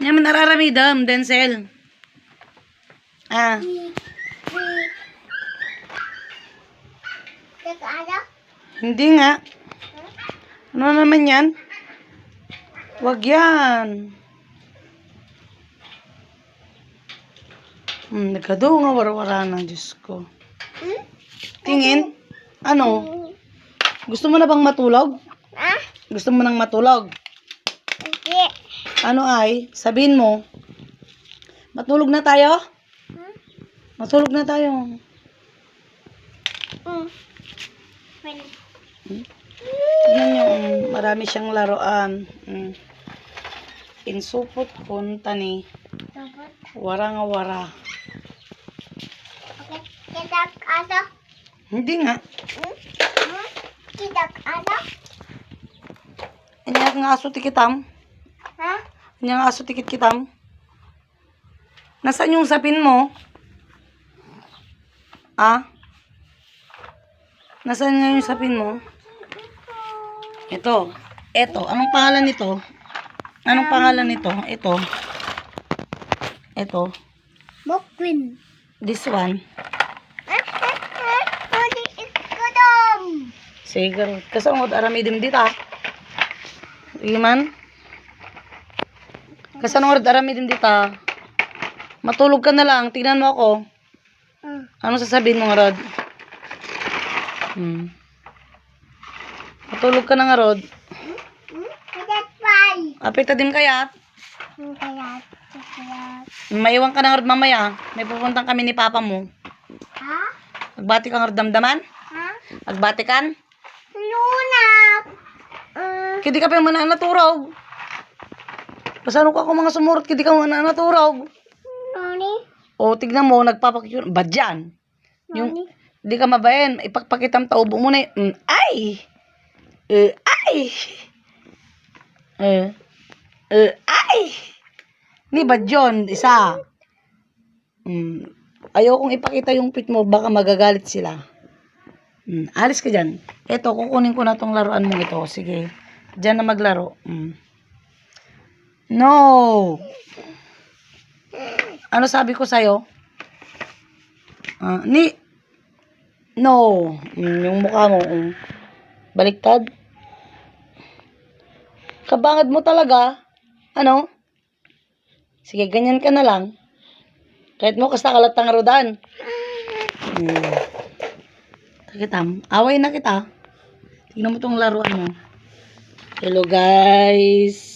Yan man nararamidam, Denzel. Ah. Hindi nga. Ano naman yan? Wag yan. Nagkado nga warawara na, Diyos ko. Tingin? Ano? Gusto mo na bang matulog? Gusto mo nang matulog? Hindi. Ano ay? Sabihin mo. Matulog na tayo? Matulog na tayo. Tignan nyo, marami siyang laruan. Insupot punta ni. Wara nga wara. Kidak ano? Hindi nga. Kidak ano? Inya nga aso tikitam. Ha? Inya nga aso tikit kitam. Nasaan yung sapin mo? Ah? Nasaan nga yung sapin mo? Ito. Ito. Anong pangalan nito? Anong pangalan nito? Ito. Ito. Mokwin. This one. Sige. Kasangod aramidim dita. Iman. Kasangod aramidim dita. Matulog ka na lang. Tingnan mo ako. Ano sasabihin mo nga, Rod? Matulog ka na nga, Rod. Apita din kayat. Maiwan ka na nga, Rod, mamaya. May pupuntang kami ni Papa mo. Ha? Magbati ka nga, Rod, damdaman? Ha? Magbati kan? Luna. Kidi ka pa yung mananaturaw. Pasano ka ako mga sumurot, kidi ka mananaturaw. Nani? O, tignan mo, nagpapakikyon. Badyan. Yung, Nani? di ka mabayan. Ipagpakitam taubo mo na ay! Ay! Ay! Ni badyon, isa. Ayaw kong ipakita yung pit mo, baka magagalit sila. Alis ka dyan. Eto, kukunin ko na tong laruan mo ito. Sige. Dyan na maglaro. No! Ano sabi ko sa'yo? No. Yung mukha mo. Baliktad. Kabangad mo talaga. Ano? Sige, ganyan ka na lang. Kahit mo kasta kalatang rodan. Kitam, away na kita. Tingnan mo tong laruan mo. Hello guys.